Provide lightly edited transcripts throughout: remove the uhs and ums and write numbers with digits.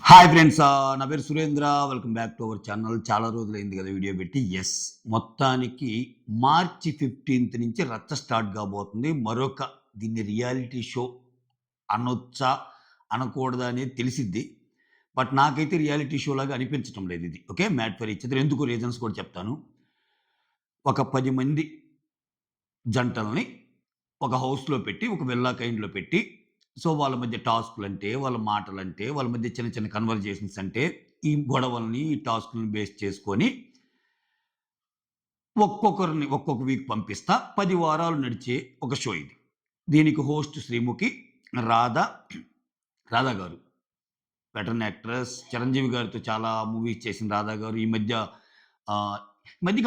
Hi friends, నా పేరు Surendra. Welcome back to our channel. చాలా రోజులైంది కదా వీడియో పెట్టి. మొత్తానికి మార్చి 15th నుంచి రచ్చ స్టార్ట్ కాబోతుంది. దీన్ని రియాలిటీ షో అనొచ్చా, అనకూడదా అనేది తెలిసిద్ది. బట్ నాకైతే రియాలిటీ షో లాగా అనిపించటం లేదు ఇది. Okay, made for each other. ఎందుకు రీజన్స్ కూడా చెప్తాను. ఒక 10 మంది జంటల్ని ఒక హౌస్‌లో పెట్టి, ఒక విల్లా కైండ్‌లో పెట్టి, సో వాళ్ళ మధ్య టాస్క్‌లంటే, వాళ్ళ మాటలంటే, వాళ్ళ మధ్య చిన్న చిన్న కన్వర్జేషన్స్ అంటే, ఈ గొడవల్ని, ఈ టాస్క్‌లని బేస్ చేసుకొని ఒక్కొక్కరిని ఒక్కొక్క వీక్ పంపిస్తా. 10 వారాలు నడిచే ఒక షో ఇది. దీనికి హోస్ట్ శ్రీముఖి, రాధ, రాధా గారు వెటరన్ యాక్ట్రెస్. చిరంజీవి గారితో చాలా మూవీస్ చేసిన రాధా గారు ఈ మధ్య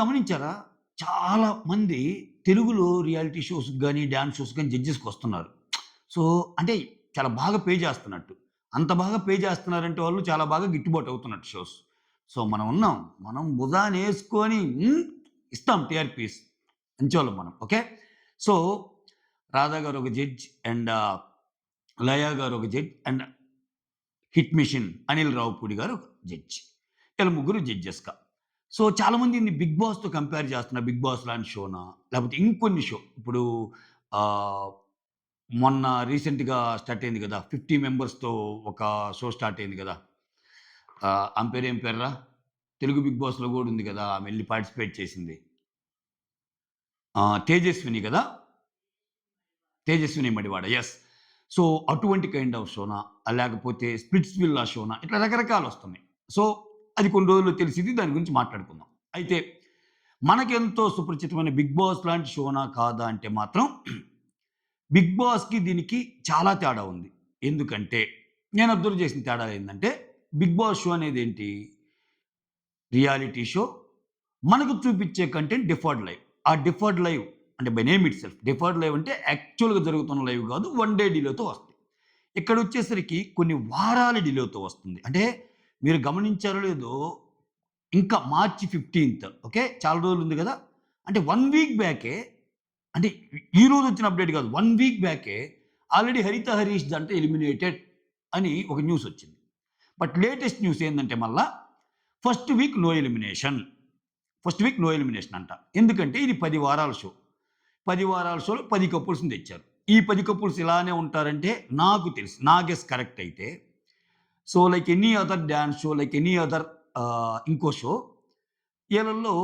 గమనించారా? చాలా మంది తెలుగులో రియాలిటీ షోస్‌కి గాని, డాన్స్ షోస్‌కి గాని జడ్జెస్‌గా వస్తున్నారు. సో, అంటే చాలా బాగా పే చేస్తున్నట్టు. అంత బాగా పే చేస్తున్నారంటే వాళ్ళు చాలా బాగా గిట్టుబాటు అవుతున్నట్టు షోస్. సో, మనం ఉన్నాం. మనం భుజానేసుకొని ఇస్తాం టీఆర్‌పీస్. మంచోళ్ళం మనం. ఓకే. సో, రాధా గారు ఒక జడ్జ్ అండ్ లయ గారు ఒక judge and hit mission Anil Ravipudi గారు ఒక జడ్జ్. వీళ్ళ ముగ్గురు జడ్జెస్‌గా. సో, చాలామంది దీన్ని 'బిగ్ బాస్'తో కంపేర్ చేస్తున్నారు. 'బిగ్ బాస్' లాంటి షోనా? లేకపోతే ఇంకొన్ని షో ఇప్పుడు ఆహ్ మొన్న రీసెంట్‌గా స్టార్ట్ అయింది గదా! 50 మెంబర్స్‌తో ఒక షో స్టార్ట్ అయింది గదా! ఆమె పేరేం పేరురా? తెలుగు 'బిగ్ బాస్‌లో' గూడా ఉంది గదా! ఆమె ఎళ్లి పార్టిసిపేట్ చేసింది. తేజస్విని గదా! తేజస్విని మడివాడ. సో, అటువంటి కైండ్ ఆఫ్ షోనా? లేకపోతే స్ప్లిట్స్ విల్లా షోనా? ఇట్లా రకరకాలొస్తున్నాయి. సో, అది కొన్ని రోజుల్లో తెలిసిద్ది. దాని గురించి మాట్లాడుకుందాం. అయితే మనకెంతో సుపరిచితమైన 'బిగ్ బాస్' లాంటి షోనా? కాదా? అంటే మాత్రం 'బిగ్ బాస్'కి దీనికి చాలా తేడా ఉంది. ఎందుకంటే నేను అబ్జర్వ్ చేసిన తేడా ఏందంటే 'బిగ్ బాస్' షో అనేదేంటి? Reality show. మనకు చూపించే కంటెంట్ డిఫర్డ్ లైవ్. ఆ డిఫర్డ్ లైవ్ అంటే by name itself deferred live అంటే యాక్చువల్‌గా జరుగుతున్న లైవ్ కాదు. 1 డే డిలేతో వస్తుంది. ఇక్కడొచ్చేసరికి కొన్ని వారాల డిలేతో వస్తుంది. అంటే మీరు గమనించారో లేదో ఇంకా మార్చి 15th ఓకే. చాలా రోజులుంది గదా! అంటే 1 వీక్ బ్యాకే అంటే ఈరోజు వచ్చిన అప్డేట్ కాదు. 1 వీక్ బ్యాకే ఆల్రెడీ 'హరిత హరీష్' జంట ఎలిమినేటెడ్ అని ఒక న్యూస్ వచ్చింది. బట్ లేటెస్ట్ న్యూస్ ఏందంటే మళ్ళా first week no elimination. First week no elimination అంట. ఎందుకంటే ఇది 10 వారాల షో. 10 వారాల షోలో 10 కపుల్స్‌ని తెచ్చారు. ఈ 10 కపుల్స్ ఇలానే ఉంటారంటే నాకు తెలిసి నా గెస్ కరెక్ట్ అయితే so, like any other dance show, like any other ఇంకో షో ఈళ్ళల్లో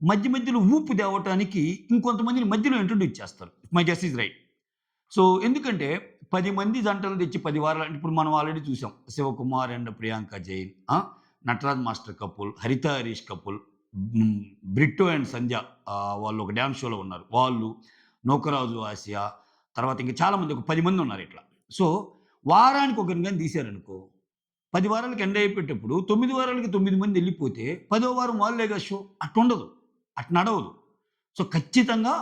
మధ్య మధ్యలో ఊపు తేవటానికి ఇంకొంతమందిని మధ్యలో ఇంట్రొడ్యూస్ చేస్తారు. My guess is right. So, ఎందుకంటే 10 మంది జంటలు తెచ్చి 10 వారాలు అంటే ఇప్పుడు మనం ఆల్రెడీ చూసాం. 'Sivakumar and Priyanka Jain', 'Nataraj master' couple, 'Haritha Harish' couple, 'Britto and Sandhya' వాళ్ళు ఒక డాన్స్ షోలో ఉన్నారు. వాళ్ళు, 'నూకరాజు ఆసియా' తర్వాత ఇంకా చాలామంది ఒక 10 మంది ఉన్నారు ఇట్లా. సో, వారానికి ఒకరిని గాని తీశారనుకో 10 వారాలకి ఎండ్ అయిపోయేటప్పుడు 9 వారాలకి 9 మంది ఎళ్ళిపోతే 10వ వారం వాళ్ళేగా షో. అట్టుండదు. అటు నడవదు. సో, ఖచ్చితంగా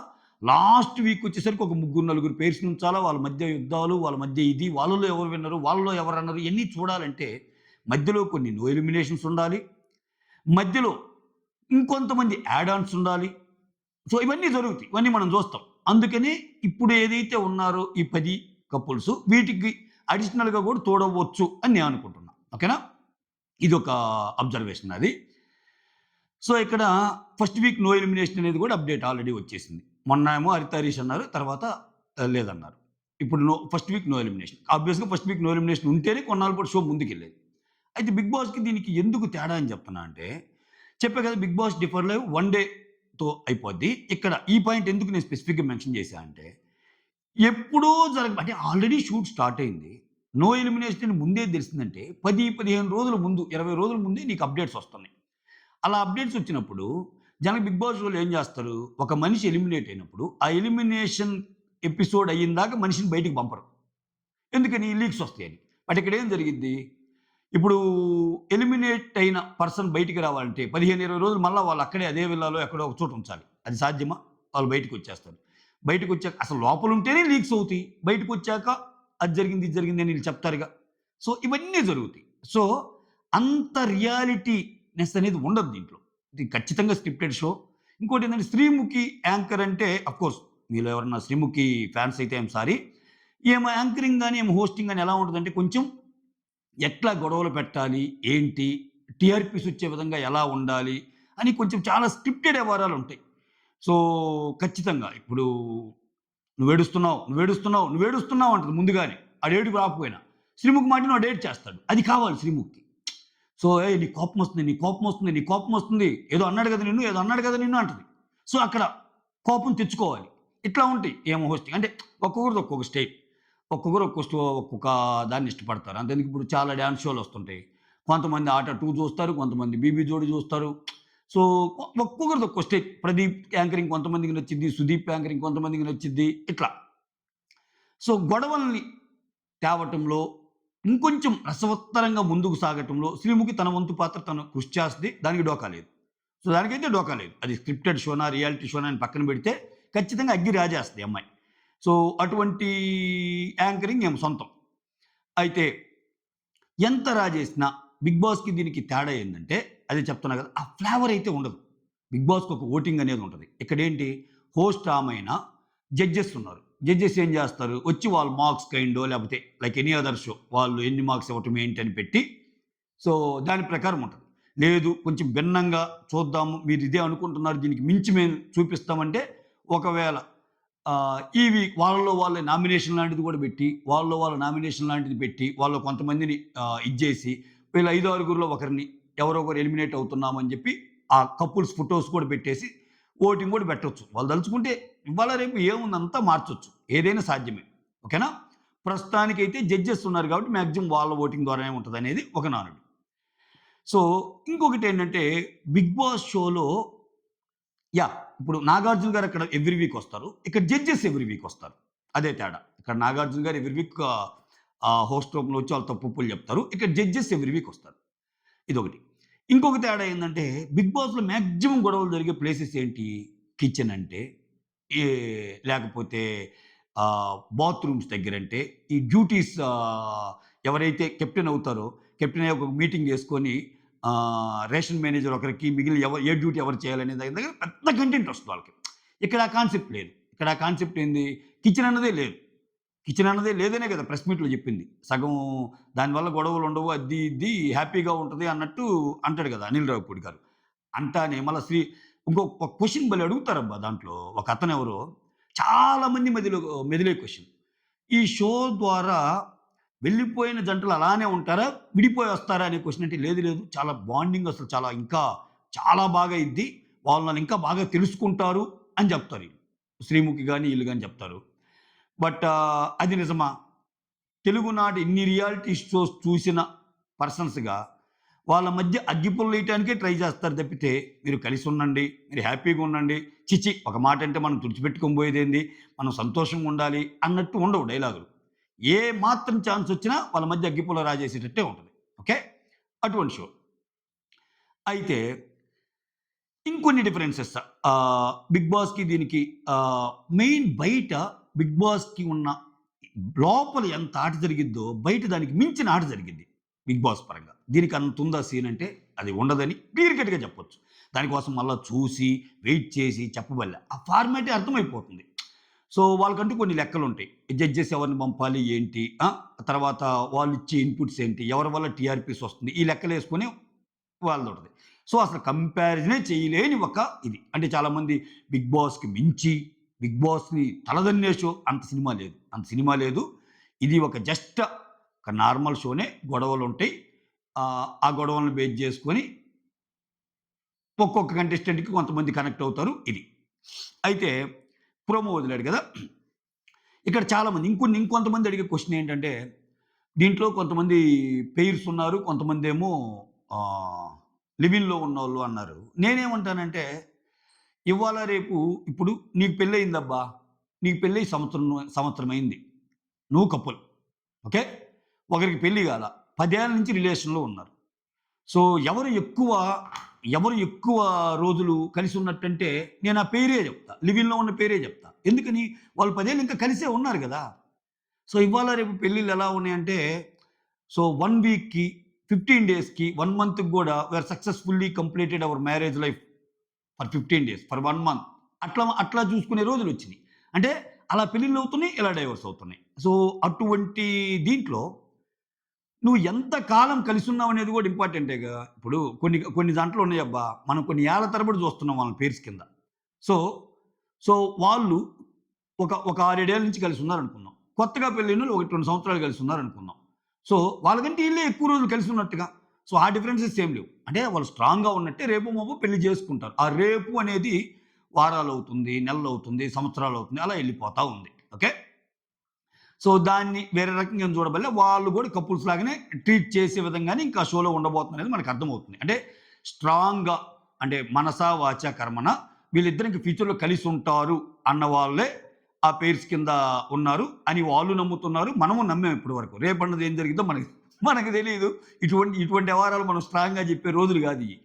లాస్ట్ వీక్ వచ్చేసరికి ఒక ముగ్గురు, నలుగురు పెయిర్స్ నుంచాలా. వాళ్ళ మధ్య యుద్ధాలు, వాళ్ళ మధ్య ఇది, వాళ్ళలో ఎవరు విన్నరు, వాళ్ళలో ఎవరు రన్నరు ఇయన్నీ చూడాలంటే మధ్యలో కొన్ని నో ఎలిమినేషన్స్ ఉండాలి. మధ్యలో ఇంకొంతమంది యాడ్ ఆన్స్ ఉండాలి. సో, ఇవన్నీ జరుగుతాయి. ఇవన్నీ మనం చూస్తాం. అందుకని ఇప్పుడు ఏదైతే ఉన్నారో ఈ 10 కపుల్స్ వీటికి అడిషనల్‌గా కూడా తోడవచ్చు అని నేను అనుకుంటున్నా. ఓకేనా? ఇదొక అబ్జర్వేషన్ నాది. సో, ఇక్కడ ఫస్ట్ వీక్ నో ఎలిమినేషన్ అనేది కూడా అప్డేట్ ఆల్రెడీ వచ్చేసింది. మొన్న ఏమో 'హరిత హరీష్' అన్నారు. తర్వాత లేదన్నారు. ఇప్పుడు ఫస్ట్ వీక్ నో ఎలిమినేషన్. ఆబ్వియస్‌గా ఫస్ట్ వీక్ నో ఎలిమినేషన్ ఉంటేనే కొన్నాళ్ళ పాటు షో ముందుకెళ్ళేది. అయితే 'బిగ్ బాస్'కి దీనికి ఎందుకు తేడా అని చెప్తున్నా అంటే, చెప్పా కదా 'బిగ్ బాస్' డిఫర్ లైవ్ 1 డేతో అయిపోద్ది. ఇక్కడ ఈ పాయింట్ ఎందుకు నేను స్పెసిఫిక్‌గా మెన్షన్ చేశా అంటే, ఎప్పుడో అంటే ఆల్రెడీ షూట్ స్టార్ట్ అయింది. నో ఎలిమినేషన్ అని ముందే తెలిసిందంటే 10, 15 రోజుల ముందు, 20 రోజుల ముందే నీకు అప్డేట్స్ వస్తున్నాయి. అలా అప్డేట్స్ వచ్చినప్పుడు జనం 'బిగ్ బాస్' షోలో ఏం చేస్తారు? ఒక మనిషి ఎలిమినేట్ అయినప్పుడు, ఆ ఎలిమినేషన్ ఎపిసోడ్ అయ్యిందాకా మనిషిని బయటికి పంపరు. ఎందుకని? లీక్స్ వస్తాయని. బట్ ఇక్కడ ఏం జరిగిద్ది? ఇప్పుడు ఎలిమినేట్ అయిన పర్సన్ బయటికి రావాలంటే 15, 20 రోజులు మళ్ళా వాళ్ళు అక్కడే అదే విల్లాలో ఎక్కడో ఒక చోట ఉంచాలి. అది సాధ్యమా? వాళ్ళు బయటికొచ్చేస్తారు. బయటికొచ్చాక అసలు లోపలుంటేనే లీక్స్ అవుతాయి. బయటకొచ్చాక అది జరిగింది, ఇది జరిగింది అని వీళ్ళు చెప్తారుగా. సో, ఇవన్నీ జరుగుతాయి. సో, అంత రియాలిటీనెస్ అనేది ఉండదు దీంట్లో. ఇది ఖచ్చితంగా స్క్రిప్టెడ్ షో. ఇంకోటేంటంటే 'శ్రీముఖి' యాంకర్ అంటే అఫ్‌కోర్స్ మీలో ఎవరన్నా 'శ్రీముఖి' ఫ్యాన్స్ అయితే ఐయామ్ సారీ. ఈమె యాంకరింగ్ గాని, ఈమె హోస్టింగ్ గాని ఎలా ఉంటదంటే కొంచెం ఎట్లా గొడవలు పెట్టాలి, ఏంటి, టీఆర్‌పీస్ వచ్చే విధంగా ఎలా ఉండాలి అని కొంచెం చాలా స్క్రిప్టెడ్ వ్యవహారాలుంటాయి. సో, ఖచ్చితంగా ఇప్పుడు నువ్వేడుస్తున్నావు, నువ్వేడుస్తున్నావు, నువ్వేడుస్తున్నావు అంటది ముందుగానే. ఆడేడుపు రాకపోయినా. శ్రీముఖి మాటిని వాడు ఏడ్చేస్తాడు. అది కావాలి శ్రీముఖికి. సో, "ఏయ్! నీకు కోపమొస్తుంది, నీకు కోపమొస్తుంది, నీకు కోపమొస్తుంది. ఏదో అన్నాడు కదా నిన్ను, ఏదో అన్నాడు కదా నిన్ను" అంటది. సో, అక్కడ కోపం తెచ్చుకోవాలి. ఇట్లా ఉంటాయి ఏమో హోస్టింగ్. అంటే ఒక్కొక్కరిది ఒక్కొక్క స్టైల్. ఒక్కొక్కరు ఒక్కొక్క దాన్ని ఇష్టపడతారు. అంతెందుకు ఇప్పుడు చాలా డాన్స్ షోలొస్తుంటాయి. కొంతమంది 'ఆట 2' చూస్తారు. కొంతమంది 'బీబీ జోడి' చూస్తారు. సో, ఒక్కొక్కరిది ఒక్కో స్టైల్. 'ప్రదీప్' యాంకరింగ్ కొంతమందికి నచ్చిద్ది. 'సుదీప్' యాంకరింగ్ కొంతమందికి నచ్చిద్ది. ఇట్లా. సో, గొడవల్ని తేవటంలో ఇంకొంచెం రసవత్తరంగా ముందుకు సాగటంలో శ్రీముఖి తన వంతు పాత్ర తను కృషి చేస్తది. దానికి డోకా లేదు. సో, దానికైతే డోకా లేదు. అది స్క్రిప్టెడ్ షోనా, రియాలిటీ షోనా అని పక్కన పెడితే ఖచ్చితంగా అగ్గి రాజేస్తది ఈ అమ్మాయి. సో, అటువంటి యాంకరింగ్ ఈమె సొంతం. అయితే ఎంత రాజేసినా 'బిగ్ బాస్‌కి' దీనికి తేడా ఏందంటే అదే చెప్తున్నా కదా! ఆ ఫ్లేవర్ అయితే ఉండదు. 'బిగ్ బాస్‌కి' ఒక ఓటింగ్ అనేది ఉంటది. ఇక్కడేంటి హోస్ట్ ఆమైనా జడ్జెస్ ఉన్నారు. జడ్జెస్ ఏం చేస్తారు? వచ్చి వాళ్ళు మార్క్స్ కైండో లేకపోతే లైక్ ఎనీ అదర్ షో వాళ్ళు ఎన్ని మార్క్స్ ఇవ్వటం ఏంటి అని పెట్టి సో, దాని ప్రకారం ఉంటది. లేదు కొంచెం భిన్నంగా చూద్దాము. మీరు ఇదే అనుకుంటున్నారు. దీనికి మించి మేము చూపిస్తామంటే ఒకవేళ ఇవి వాళ్ళలో వాళ్ళే నామినేషన్ లాంటిది కూడా పెట్టి, వాళ్ళలో వాళ్ళ నామినేషన్ లాంటిది పెట్టి, వాళ్ళు కొంతమందిని ఇది జేసి, వీళ్ళ 5, 6గురిలో ఒకరిని ఎవరో ఒకరు ఎలిమినేట్ అవుతున్నామని జెప్పి, ఆ కపుల్స్ ఫోటోస్ కూడా పెట్టేసి, ఓటింగ్ కూడా పెట్టొచ్చు. వాళ్ళు దలుచుకుంటే ఇవాళ రేపు ఏముంది అంతా మార్చొచ్చు. ఏదైనా సాధ్యమే. ఓకేనా? ప్రస్తుతానికైతే జడ్జెస్ ఉన్నారు కాబట్టి మాక్సిమం వాళ్ళ ఓటింగ్ ద్వారానే ఉంటదనేది ఒక నానుడి. సో, ఇంకొకటేంటంటే 'బిగ్ బాస్' షోలో ఇప్పుడు 'నాగార్జున' గారు అక్కడ ఎవ్రి వీక్ వస్తారు. ఇక్కడ జడ్జెస్ ఎవ్రి వీక్ వస్తారు. అదే తేడా. ఇక్కడ 'నాగార్జున' గారు ఎవ్రి వీక్ హోస్ట్ రూమ్‌లో వచ్చి వాళ్ళు తప్పులు చెప్తారు. ఇక్కడ జడ్జెస్ ఎవ్రి వీక్ వస్తారు. ఇదొకటి. ఇంకొక తేడా ఏందంటే 'బిగ్ బాస్‌లో' మాక్సిమం గొడవలు జరిగే ప్లేసెస్ ఏంటి? కిచెన్ అంటే, ఏ లేకపోతే బాత్రూమ్స్ దగ్గరంటే, ఈ డ్యూటీస్ ఎవరైతే కెప్టెన్ అవుతారో, కెప్టెన్ అయ్యి ఒక మీటింగ్ చేసుకొని రేషన్ మేనేజర్ ఒకరికి మిగిలిన ఏ డ్యూటీ ఎవరు చేయాలనే దాని దగ్గర పెద్ద కంటెంట్ వస్తుంది వాళ్ళకి. ఇక్కడ ఆ కాన్సెప్ట్ లేదు. ఇక్కడ ఆ కాన్సెప్ట్ ఏంది? కిచెన్ అన్నదే లేదు. కిచెన్ అన్నదే లేదనే కదా ప్రెస్ మీట్‌లో చెప్పింది. సగం దానివల్ల గొడవలుండవు. అది ఇది హ్యాపీగా ఉంటది అన్నట్టు అంటాడు కదా! అనిల్ రావిపూడి గారు. అంటానే మళ్ళా ఇంకో ఒక క్వెషన్ భలే అడుగుతారబ్బా దాంట్లో. ఒక అతనెవరో చాలా మంది మెదిలే క్వెషన్. ఈ షో ద్వారా వెళ్ళిపోయిన జంటలు అలానే ఉంటారా? విడిపోయి వస్తారా? అనే క్వెషన్ అంటే లేదు లేదు. చాలా బాండింగ్ అసలు చాలా ఇంకా చాలా బాగా ఇద్ది. వాళ్ళు నన్ను ఇంకా బాగా తెలుసుకుంటారు అని చెప్తారు ఈళ్ళు. శ్రీముఖి గాని, ఈళ్ళు గాని చెప్తారు. బట్ అది నిజమా? తెలుగునాట ఇన్ని రియాలిటీ షోస్ చూసిన పర్సన్స్‌గా వాళ్ళ మధ్య అగ్గిపుల్లలేయటానికే ట్రై చేస్తారు తప్పితే, మీరు కలిసుండండి, మీరు హ్యాపీగా ఉండండి, ఛీ! ఒక మాట అంటే మనం తుడిచిపెట్టుకొని పోయేదేంది, మనం సంతోషంగా ఉండాలి అన్నట్టు ఉండవు డైలాగులు. ఏ మాత్రం ఛాన్స్ వచ్చినా వాళ్ళ మధ్య అగ్గిపుల్ల రాజేసేటట్టే ఉంటది. ఓకే. అటువంటి షో. అయితే ఇంకొన్ని డిఫరెన్సెస్ 'బిగ్ బాస్‌కి' దీనికి మెయిన్ బయట 'బిగ్ బాస్‌కి' ఉన్న లోపల ఎంత ఆట జరిగిద్దో బయట దానికి మించిన ఆట జరిగిద్ది 'బిగ్ బాస్' పరంగా. దీనికి అంతుందా సీన్ అంటే అది ఉండదని క్లియర్ కట్‌గా చెప్పొచ్చు. దానికోసం మళ్ళా చూసి, వెయిట్ చేసి చెప్పబల్లే. ఆ ఫార్మాటే అర్థమైపోతుంది. సో, వాళ్ళకంటూ కొన్ని లెక్కలుంటాయి. జడ్జెస్ ఎవరిని పంపాలి ఏంటి? తర్వాత వాళ్ళిచ్చే ఇన్‌పుట్స్ ఏంటి? ఎవరి వల్ల టీఆర్‌పీస్ వస్తుంది? ఈ లెక్కలేసుకొని వాళ్ళదుంటది. సో, అసలు కంపారిజనే చేయలేని ఒక ఇది. అంటే చాలామంది 'బిగ్ బాస్‌కి' మించి 'బిగ్ బాస్‌ని' తలదన్నే షో అంత సినిమా లేదు. అంత సినిమా లేదు. ఇది ఒక జస్ట్ ఒక నార్మల్ షోనే. గొడవలుంటాయి. ఆ గొడవలను బేస్ చేసుకొని ఒక్కొక్క కంటెస్టెంట్‌కి కొంతమంది కనెక్ట్ అవుతారు ఇది. అయితే ప్రోమో వదిలాడు గదా! ఇక్కడ చాలామంది ఇంకొంతమంది అడిగే క్వెషన్ ఏంటంటే, దీంట్లో కొంతమంది పెయిర్స్ ఉన్నారు. కొంతమందేమో ఆహ్, లివ్ ఇన్‌లో ఉన్నోళ్ళు అన్నారు. నేనేమంటానంటే, ఇవాళ రేపు ఇప్పుడు నీకు పెళ్లయిందబ్బా! నీకు పెళ్లయి సంవత్సరమయింది. నువ్వు కపుల్. ఓకే. ఒకరికి పెళ్లి గాల. 10 ఏళ్ల నుంచి రిలేషన్‌లో ఉన్నారు. సో, ఎవరు ఎక్కువ రోజులు కలిసున్నట్టంటే నేను ఆ పేరే జెప్తా. లివ్ ఇన్‌లో ఉన్న పేరే జెప్తా. ఎందుకని? వాళ్ళు 10 ఏళ్ళు ఇంకా కలిసే ఉన్నారు గదా! సో, ఇవాళ రేపు పెళ్ళిళ్ళు ఎలా ఉన్నాయంటే, సో, 1 వీక్‌కి, 15 డేస్‌కి, 1 మంత్‌కి గూడా we are successfully completed our marriage life for 15 days, for 1 month. అట్లా చూసుకునే రోజులొచ్చినియి. అంటే అలా పెళ్ళిళ్ళవుతున్నాయి, ఇలా డైవోర్స్ అవుతున్నాయి. సో, అటువంటి దీంట్లో నువ్వు ఎంత కాలం కలిసున్నావనేది గూడా ఇంపార్టెంటేగా. ఇప్పుడు కొన్ని కొన్ని దాంట్లున్నాయబ్బా! మనం కొన్ని ఏళ్ల తరబడి జూస్తున్నాం వాళ్ళని పేర్స్ కింద. సో, సో, వాళ్ళు ఒక 6, 7 ఏళ్ల నుంచి కలిసున్నారనుకుందాం. కొత్తగా పెళ్ళైనోళ్ళు 1, 2 సంవత్సరాలు కలిసున్నారనుకుందాం. సో, వాళ్ళకంటే ఈళ్ళే ఎక్కువ రోజులు కలిసున్నట్టుగా. సో, ఆ డిఫరెన్సెస్ ఏం లేవు. అంటే వాళ్ళు స్ట్రాంగ్‌గా ఉన్నట్టే రేపో మాపో పెళ్లి జేసుకుంటారు. ఆ రేపు అనేది వారాలవుతుంది, నెలలవుతుంది, సంవత్సరాలవుతుంది అలా ఎళ్ళిపోతా ఉంది. ఓకే. సో, దాన్ని వేరే రకంగా చూడబల్లే వాళ్ళు గూడా కపుల్స్ లాగానే ట్రీట్ చేసే విధంగానే ఇంకా ఆ షోలో ఉండబోతుందనేది మనకర్థమవుతుంది. అంటే స్ట్రాంగ్‌గా అంటే మనసా, వాచా, కర్మణ వీళ్ళిద్దరికి ఫ్యూచర్‌లో కలిసుంటారు అన్న వాళ్ళే ఆ పెయిర్స్ కింద ఉన్నారు అని వాళ్ళు నమ్ముతున్నారు. మనము నమ్మాం ఇప్పటి వరకు. రేపన్నది ఏం జరిగిద్దో మనకి మనకు తెలీదు. ఇటువంటి వ్యవహారాలు మనం స్ట్రాంగ్‌గా చెప్పే రోజులు గాదియి.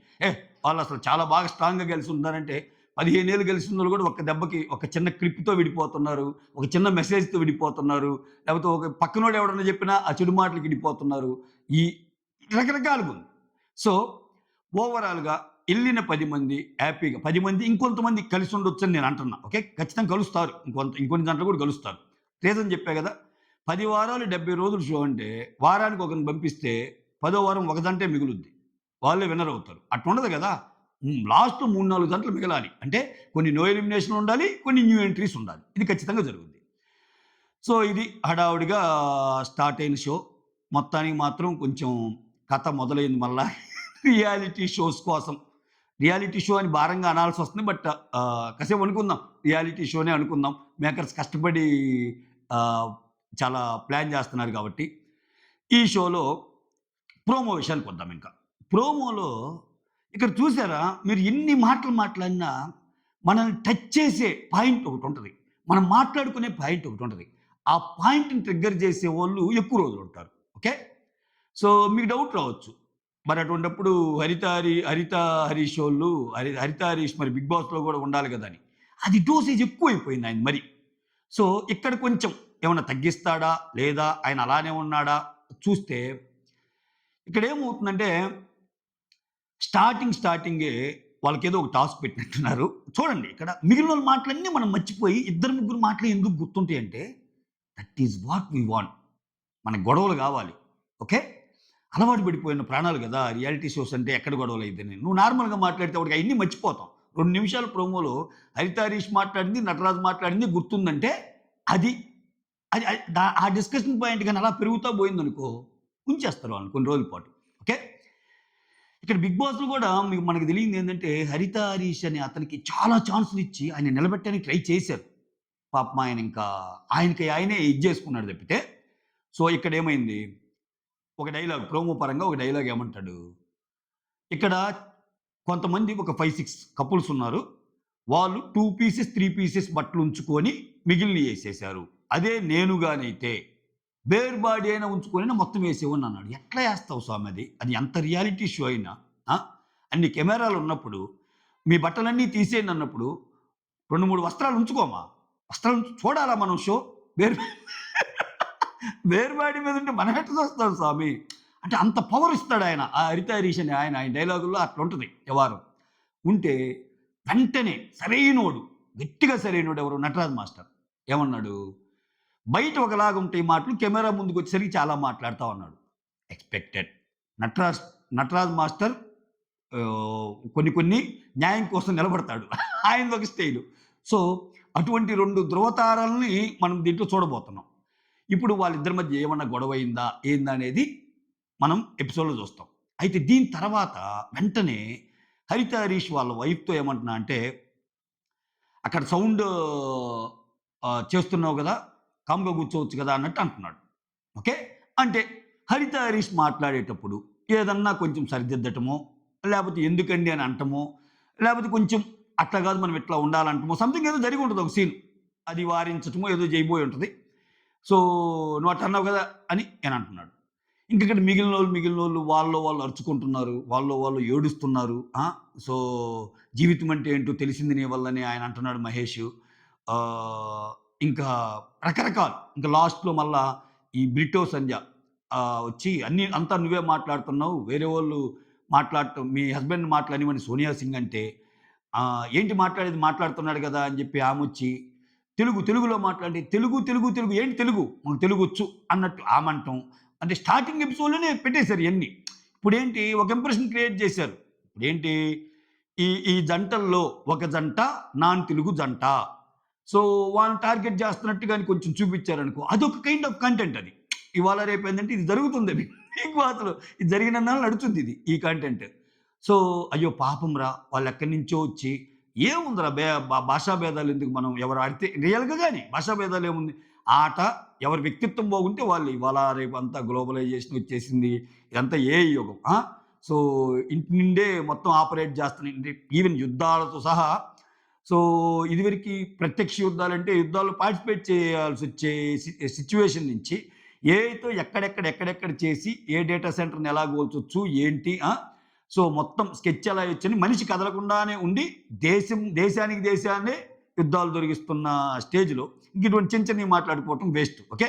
వాళ్ళసలు చాలా బాగా స్ట్రాంగ్‌గా కలిసుంటున్నారంటే 15 ఏళ్ళు కలిసున్నోళ్ళు గూడా ఒక్క దెబ్బకి ఒక చిన్న క్లిప్‌తో విడిపోతున్నారు. ఒక చిన్న మెసేజ్‌తో విడిపోతున్నారు. లేకపోతే ఒక పక్కనోడు ఎవడన్నా చెప్పినా ఆ చెడు మాటలకి విడిపోతున్నారు. ఈ రకరకాలుగుంది. సో, ఓవరాల్‌గా ఎళ్ళిన 10 మంది హ్యాపీగా 10 మంది ఇంకొంతమంది కలిసుండొచ్చని నేను అంటున్నా. ఓకే. ఖచ్చితంగా కలుస్తారు. ఇంకొన్ని దాంట్లో కూడా కలుస్తారు. రీజన్ చెప్పా గదా! 10 వారాలు 70 రోజులు షో అంటే వారానికి ఒకరిని పంపిస్తే పదో వారం ఒక జంటే మిగులుద్ది. వాళ్ళే విన్నర్ అవుతారు. అట్లుండదు గదా! లాస్ట్‌లో 3, 4 జంటలు మిగలాలి. అంటే కొన్ని నో ఎలిమినేషన్ ఉండాలి. కొన్ని న్యూ ఎంట్రీస్ ఉండాలి. ఇది ఖచ్చితంగా జరుగుద్ది. సో, ఇది హడావుడిగా స్టార్ట్ అయిన షో. మొత్తానికి మాత్రం కొంచెం కథ మొదలైంది మళ్ళా రియాలిటీ షోస్ కోసం. రియాలిటీ షో అని భారంగా అనాల్సొస్తుంది. బట్ కాసేపు అనుకుందాం. రియాలిటీ షోనే అనుకుందాం. మేకర్స్ కష్టపడి ఆహ్, చాలా ప్లాన్ జేస్తున్నారు గాబట్టి. ఈ షోలో ప్రోమో విషయానికొద్దాం ఇంకా. ప్రోమోలో ఇక్కడ చూసారా మీరు ఎన్ని మాటలు మాట్లాడినా మనల్ని టచ్ చేసే పాయింట్ ఒకటుంటది. మనం మాట్లాడుకునే పాయింట్ ఒకటుంటది. ఆ పాయింట్‌ని ట్రిగ్గర్ చేసేవోళ్ళు ఎక్కువ రోజులుంటారు. ఓకే. సో, మీకు డౌట్ రావచ్చు. మరి అటువంటప్పుడు 'హరిత హరీష్' వోళ్ళు 'హరిత హరీష్' మరి 'బిగ్ బాస్‌లో' గూడా ఉండాలి గదా! అని. అది డోసేజ్ ఎక్కువైపోయింది ఆయనది మరి. సో, ఇక్కడ కొంచెం ఏమన్నా తగ్గిస్తాడా? లేదా ఆయన అలానే ఉన్నాడా? చూస్తే ఇక్కడేమవుతుందంటే స్టార్టింగే వాళ్ళకేదో ఒక టాస్క్ పెట్టినట్టున్నారు. చూడండి ఇక్కడ మిగిలినోళ్ళ మాటలన్నీ మనం మర్చిపోయి ఇద్దరు, ముగ్గురు మాటలే ఎందుకు గుర్తుంటాయంటే that is what we want. మనకు గొడవలు గావాలి. ఓకే. అలవాటు పడిపోయిన ప్రాణాలు గదా! రియాలిటీ షోస్ అంటే ఎక్కడ గొడవలయిద్దని. నువ్వు నార్మల్‌గా మాట్లాడితే వాడికి అయన్నీ మర్చిపోతాం. 2 నిమిషాల ప్రోమోలో 'హరిత హరీష్' మాట్లాడింది, 'నటరాజు' మాట్లాడింది గుర్తుందంటే అది అది అది ఆ డిస్కషన్ పాయింట్ గాని అలా పెరుగుతా పోయిందనుకో ఉంచేస్తారు వాళ్ళని కొన్ని రోజుల పాటు. ఓకే. ఇక్కడ 'బిగ్ బాస్‌లో' గూడా మనకు తెలియందేంటంటే 'హరిత హరీష్' అనే అతనికి చాలా ఛాన్సులిచ్చి ఆయన నిలబెట్టడానికి ట్రై చేశారు. పాపం ఆయనకి ఆయనే ఇది జేసుకున్నాడు తప్పితే. సో, ఇక్కడేమైంది ఒక డైలాగ్ ప్రోమో పరంగా ఒక డైలాగ్ ఏమంటాడు, ఇక్కడ కొంతమంది ఒక 5, 6 కపుల్స్ ఉన్నారు. వాళ్ళు 2 పీసెస్, 3 పీసెస్ బట్టలుంచుకొని మిగిలినయేసేశారు. అదే నేను గానైతే బేర్ బాడీ అయినా ఉంచుకొనైనా మొత్తం ఏసేవాడినన్నాడు. ఎట్లా ఏస్తావు స్వామి అది? అది ఎంత రియాలిటీ షో అయినా ఆ! అన్ని కెమెరాలున్నప్పుడు మీ బట్టలన్నీ తీసేయండన్నప్పుడు 2, 3 వస్త్రాలు ఉంచుకోమా? వస్త్రాలు చూడాలా మనం షో? బేర్ బేర్ బాడీ మీద ఉంటే మనం ఎట్ట చూస్తాం స్వామి? అంటే అంత పవర్ ఇస్తాడాయన. ఆ 'హరిత హరీష్' అని ఆయన డైలాగుల్లో అట్లుంటది వ్యవహారం. ఉంటే వెంటనే సరైనోడు, గట్టిగా సరైనోడు ఎవరు? నటరాజ్ మాస్టర్. ఏమన్నాడు? బయట ఒకలాగా ఉంటాయి మాటలు. కెమెరా ముందుకొచ్చేసరికి చాలా మాట్లాడతా ఉన్నాడు. ఎక్స్‌పెక్టెడ్. నటరాజ్ నటరాజ్ మాస్టర్ కొన్ని కొన్ని న్యాయం కోసం నిలబడతాడు. ఆయనదొక స్టైలు. సో, అటువంటి 2 ధృవతారల్ని మనం దీంట్లో చూడబోతున్నాం. ఇప్పుడు వాళ్ళిద్దరి మధ్య ఏమన్నా గొడవయిందా? ఏందా? అనేది మనం ఎపిసోడ్‌లో చూస్తాం. అయితే దీని తర్వాత వెంటనే 'హరిత హరీష్' వాళ్ళ వైఫ్‌తో ఏమంటున్నా అంటే, "అక్కడ సౌండ్ చేస్తున్నావు గదా! కామ్‌గా కూర్చోవచ్చు గదా!" అన్నట్టు అంటున్నాడు. ఓకే. అంటే 'హరిత హరీష్' మాట్లాడేటప్పుడు ఏదన్నా కొంచెం సరిదిద్దటమో, లేపోతే ఎందుకండి అని అంటమో, లేపోతే కొంచెం అట్లా గాదు మనం ఇట్లా ఉండాలంటమో సంథింగ్ ఏదో జరిగి ఉంటది ఒక సీన్. అది వారించటమో ఏదో జేయబోయి ఉంటది. సో, "నువ్వు అట్ట అన్నావు గదా!" అని ఈయనంటున్నాడు. ఇంకిక్కడ మిగిలినోళ్ళు వాళ్ళలో వాళ్ళు అరుచుకుంటున్నారు. వాళ్ళలో వాళ్ళు ఏడుస్తున్నారు. సో, జీవితం అంటే ఏంటో తెలిసింది నీ వల్లనే ఆయన అంటున్నాడు మహేషు. ఆహ్, ఇంకా రకరకాలు. ఇంకా లాస్ట్‌లో మళ్ళా ఈ బ్రిటో సంధ్య వచ్చి అంతా నువ్వే మాట్లాడుతున్నావు. వేరే వోళ్ళు మాట్లాడటం మీ హస్బెండ్‌ని మాట్లాడనివ్వని సోనియా సింగ్ అంటే, ఏంటి మాట్లాడేది మాట్లాడుతున్నాడు గదా! అని జెప్పి ఆమొచ్చి తెలుగులో మాట్లాడి తెలుగు ఏంటి తెలుగు? మాకు తెలుగొచ్చు అన్నట్టు ఆమంటం. అంటే స్టార్టింగ్ ఎపిసోడ్‌లోనే పెట్టేశారు ఇయన్నీ. ఇప్పుడేంటి ఒక ఇంప్రెషన్ క్రియేట్ చేశారు. ఇప్పుడేంటి ఈ ఈ జంటల్లో ఒక జంట నాన్ తెలుగు జంట. సో, వాళ్ళని టార్గెట్ చేస్తున్నట్టుగాని కొంచెం చూపిచ్చారనుకో, అదొక కైండ్ ఆఫ్ కంటెంట్ అది. ఇవాళ రేపేందంటే ఇది జరుగుతుంది బిగ్ బాస్‌లో. ఇది జరిగినన్నాళ్ళు నడుస్తుంది ఈ కంటెంట్. సో, అయ్యో పాపంరా! వాళ్ళెక్కడి నుంచో వచ్చి ఏముందిరా భాషా భేదాలెందుకు మనం ఎవరు ఆడితే రియల్‌గా గాని భాషా భేదాలేముంది? ఆట ఎవరి వ్యక్తిత్వం బాగుంటే వాళ్ళు ఇవాళ రేపంతా గ్లోబలైజేషన్ వచ్చేసింది. ఇదంతా ఏఐ యుగం. సో, ఇంటి నుండే మొత్తం ఆపరేట్ చేస్తున్నాయి. ఈవెన్ యుద్ధాలతో సహా. సో, ఇదివరకి ప్రత్యక్ష యుద్ధాలంటే యుద్ధాల్లో పార్టిసిపేట్ చేయాల్సొచ్చే సిట్యుయేషన్ నుంచి ఏఐతో ఎక్కడెక్కడ చేసి ఏ డేటా సెంటర్‌ని ఎలా కూల్చొచ్చు ఏంటి సో, మొత్తం స్కెచ్ ఎలా ఏయొచ్చని మనిషి కదలకుండానే ఉండి దేశానికి దేశాన్నే యుద్ధాలు జరిగిస్తున్న స్టేజ్‌లో ఇంక ఇటువంటి చిన్నవి మాట్లాడుకోవటం వేస్ట్. ఓకే.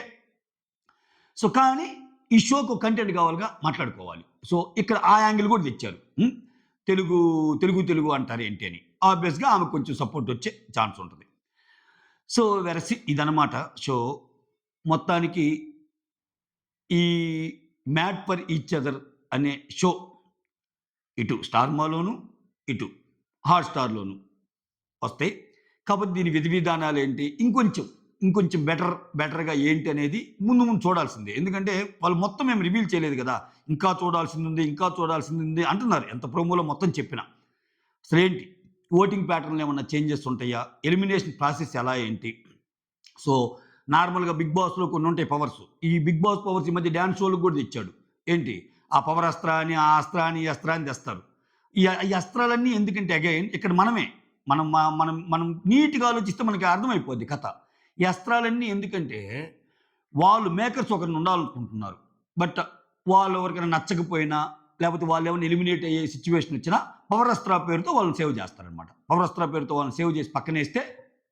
సో, కానీ ఈ షోకు కంటెంట్ కావాలిగా మాట్లాడుకోవాలి. సో, ఇక్కడ ఆ యాంగిల్ కూడా తెచ్చారు. తెలుగు అంటారేంటి అని. ఆబ్వియస్‌గా ఆమెకు కొంచెం సపోర్ట్ వచ్చే ఛాన్స్ ఉంటది. సో, ఇదనమాట షో. మొత్తానికి ఈ 'మ్యాడ్ ఫర్ ఈచ్ అదర్' అనే షో ఇటు స్టార్మాలోను, ఇటు హాట్‌స్టార్‌లోను వస్తాయి. కాకపోతే దీని విధి విధానాలేంటి ఇంకొంచెం బెటర్‌గా ఏంటి అనేది ముందు చూడాల్సిందే. ఎందుకంటే వాళ్ళు మొత్తం ఏమి రివీల్ చేయలేదు కదా! ఇంకా చూడాల్సిందుంది అంటున్నారు. ఎంత ప్రోమోలో మొత్తం చెప్పినా. అసలేంటి? ఓటింగ్ ప్యాటర్న్‌లో ఏమన్నా చేంజెస్ ఉంటాయా? ఎలిమినేషన్ ప్రాసెస్ ఎలా ఏంటి? సో, నార్మల్‌గా 'బిగ్ బాస్‌లో' కొన్ని ఉంటాయి పవర్స్. ఈ 'బిగ్ బాస్' పవర్స్ ఈ మధ్య డాన్స్ షో‌లకు కూడా తెచ్చాడు. ఏంటి? ఆ పవర్ అస్త్రాన్ని, ఆ అస్త్రాన్ని, ఈ అస్త్రాన్ని తెస్తారు. ఈ అస్త్రాలన్నీ ఎందుకంటే అగైన్ ఇక్కడ మనమే. మనం నీట్‌గా ఆలోచిస్తే మనకి అర్థమైపోద్ది కథ. ఈ అస్త్రాలన్నీ ఎందుకంటే వాళ్ళు మేకర్స్ ఒకరిని ఉండాలనుకుంటున్నారు. బట్ వాళ్ళు ఎవరికైనా నచ్చకపోయినా లేకపోతే వాళ్ళేమైనా ఎలిమినేట్ అయ్యే సిట్యుయేషన్ వచ్చినా పవర్ అస్త్రా పేరుతో వాళ్ళని సేవ్ చేస్తారనమాట. పవర్ అస్త్రా పేరుతో వాళ్ళని సేవ్ చేసి పక్కనేస్తే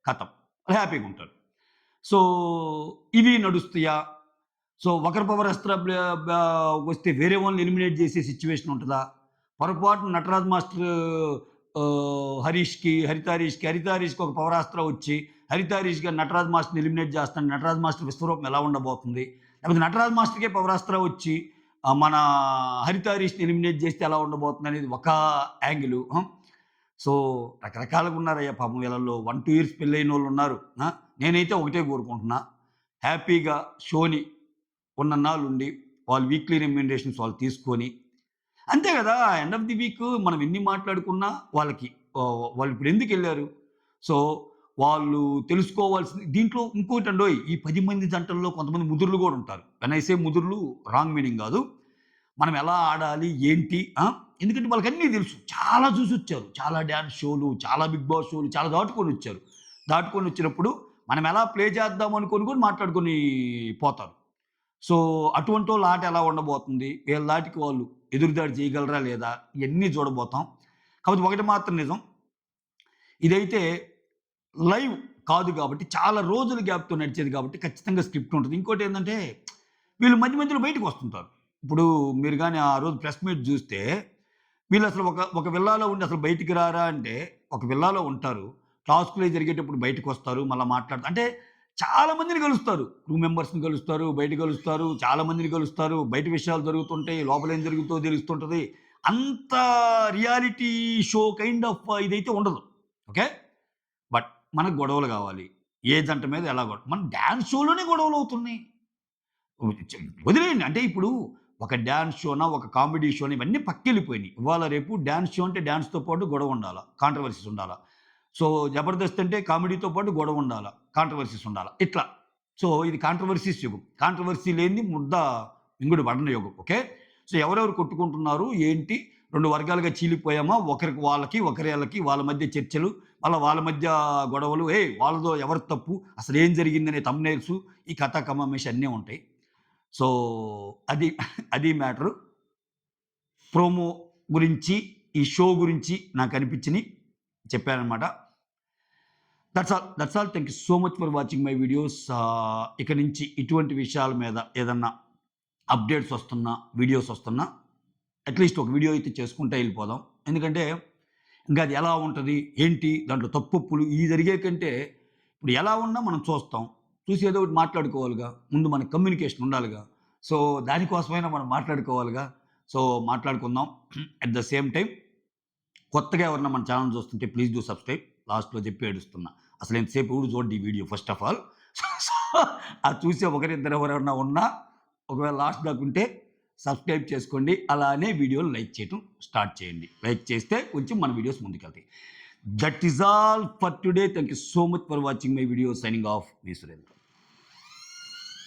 ఖతం. హ్యాపీగా ఉంటారు. సో, ఇవి నడుస్తాయా? సో, ఒకరి పవర్ అస్త్రా వస్తే వేరే వాళ్ళని ఎలిమినేట్ చేసే సిట్యుయేషన్ ఉంటదా? పొరపాటున నటరాజ్ మాస్టర్ హరితారీష్‌కి ఒక పవరాస్త్ర వచ్చి హరితారీష్ గారు నటరాజ్ మాస్టర్‌ని ఎలిమినేట్ చేస్తాడు. నటరాజ్ మాస్టర్ విశ్వరూపం ఎలా ఉండబోతుంది? లేకపోతే నటరాజ్ మాస్టర్‌కే పవరాస్త్ర వచ్చి మన హరితారీష్‌ని ఎలిమినేట్ చేస్తే ఎలా ఉండబోతుంది అనేది ఒక యాంగిలు. సో, రకరకాలుగా ఉన్నారయ్యా పాపం వీళ్ళల్లో 1, 2 ఇయర్స్ పెళ్ళైనోళ్ళు ఉన్నారు. నేనైతే ఒకటే కోరుకుంటున్నా. హ్యాపీగా షోని ఉన్నన్నాళ్ళుండి వాళ్ళు వీక్లీ రెమ్యూనరేషన్స్ వాళ్ళు తీసుకొని అంతే గదా! ఎండ్ ఆఫ్ ది వీక్ మనం ఎన్ని మాట్లాడుకున్నా వాళ్ళకి వాళ్ళు ఇప్పుడు ఎందుకెళ్లారు? సో, వాళ్ళు తెలుసుకోవాల్సింది దీంట్లో ఇంకోటండోయ్ ఈ 10 మంది జంటల్లో కొంతమంది ముదురులు గూడా ఉంటారు. వెన్ ఐ సే ముదురులు రాంగ్ మీనింగ్ గాదు. మనం ఎలా ఆడాలి? ఏంటి? ఎందుకంటే వాళ్ళకన్నీ తెలుసు. చాలా చూసొచ్చారు. చాలా డాన్స్ షోలు, చాలా బిగ్ బాస్ షోలు చాలా దాటుకొనొచ్చారు. దాటుకొనొచ్చినప్పుడు మనం ఎలా ప్లే చేద్దాం అనుకోని కూడా మాట్లాడుకొని పోతారు. సో, అటువంటోళ్ళ ఆట ఎలా ఉండబోతుంది? వీళ్ళ దాటికి వాళ్ళు ఎదురుదాడి చేయగలరా లేదా? ఇయన్నీ చూడబోతాం. కాపోతే ఒకటి మాత్రం నిజం. ఇదైతే లైవ్ కాదు గాబట్టి, చాలా రోజుల గ్యాప్‌తో నడిచేది గాబట్టి ఖచ్చితంగా స్క్రిప్ట్ ఉంటది. ఇంకోటేందంటే, వీళ్ళు మధ్యలో బయటికొస్తుంటారు. ఇప్పుడు మీరు గాని ఆ రోజు ప్రెస్ మీట్ జూస్తే, వీళ్ళసలు ఒక విల్లాలో ఉండి అసలు బయటికి రారా అంటే, ఒక విల్లాలో ఉంటారు. టాస్క్‌లయి జరిగేటప్పుడు బయటికొస్తారు. మళ్ళా అంటే చాలా మందిని కలుస్తారు. క్రూ మెంబర్స్‌ని కలుస్తారు, బయట కలుస్తారు, చాలా మందిని కలుస్తారు. బయట విషయాలు జరుగుతుంటాయి. లోపల ఏం జరుగుతుందో తెలుస్తుంటది. అంత రియాలిటీ షో కైండ్ ఆఫ్ ఇదైతే ఉండదు. ఓకే. బట్ మనకు గొడవలు గావాలి. ఏ జంట మీద ఎలా మన డాన్స్ షోలోనే గొడవలవుతున్నాయి. వదిలేయండి. అంటే ఇప్పుడు ఒక డాన్స్ షోనా, ఒక కామెడీ షోనా ఇవన్నీ పక్కెళ్ళిపోయినాయి. ఇవాళ రేపు డాన్స్ షో అంటే డాన్స్‌తో పాటు గొడవ ఉండాల. కాంట్రోవర్సీస్ ఉండాల. సో, 'జబర్దస్త్' అంటే కామెడీతో పాటు గొడవ ఉండాల. కాంట్రోవర్సీస్ ఉండాల. ఇట్లా. సో, ఇది కాంట్రోవర్సీస్ యుగం. కాంట్రోవర్సీ లేనిది ముద్ద మింగుడు పడని యుగం. ఓకే. సో, ఎవరెవరు కొట్టుకుంటున్నారు? ఏంటి? 2 వర్గాలుగా చీలిపోయామా? ఒకరికి వాళ్ళకి, ఒకరీళ్ళకి వాళ్ళ మధ్య చర్చలు, మళ్ళా వాళ్ళ మధ్య గొడవలు. వాళ్ళదో ఎవరిది తప్పు? అసలేం జరిగిందనే థంబ్‌నెయిల్సు, ఈ కథా కమామేషి అన్నీ ఉంటాయి. సో, అది అది మ్యాటరు. ప్రోమో గురించి, ఈ షో గురించి నాకనిపించినియి చెప్పాననమాట. That's all. Thank you so much for watching my videos. ఇక నుంచి ఇటువంటి విషయాల మీద ఏదన్నా అప్డేట్స్ వస్తున్నా, వీడియోస్ వస్తున్నా అట్‌లీస్ట్ ఒక వీడియో అయితే చేసుకుంటా ఎళ్ళిపోదాం. ఎందుకంటే ఇంకా అది ఎలా ఉంటది? ఏంటి? దాంట్లో తప్పొప్పులు ఇయి జరిగే కంటే ఇప్పుడు ఎలా ఉన్నా మనం చూస్తాం. చూసి ఏదో ఒకటి మాట్లాడుకోవాలిగా. ముందు మనకు కమ్యూనికేషన్ ఉండాలిగా. సో దానికోసమైనా మనం మాట్లాడుకోవాలిగా. సో మాట్లాడుకుందాం. అట్ ద సేమ్ టైమ్ కొత్తగా ఎవరన్నా మన ఛానల్ చూస్తుంటే ప్లీజ్ డూ సబ్స్క్రైబ్. లాస్ట్‌లో చెప్పి ఏడుస్తున్నా. అసలు ఎంతసేపు ఎవడు చూడడు ఈ video first of all. So అది చూసే ఒకరిద్దరు ఎవరైనా ఉన్నా ఒకవేళ లాస్ట్ దాకా ఉంటే సబ్స్క్రైబ్ చేసుకోండి. అలానే వీడియోలు లైక్ చేయటం స్టార్ట్ చేయండి. లైక్ చేస్తే కొంచెం మన వీడియోస్ ముందుకెళ్తాయి. That is all for today. Thank you so much for watching my video. Signing off. మీ సురేంద్ర.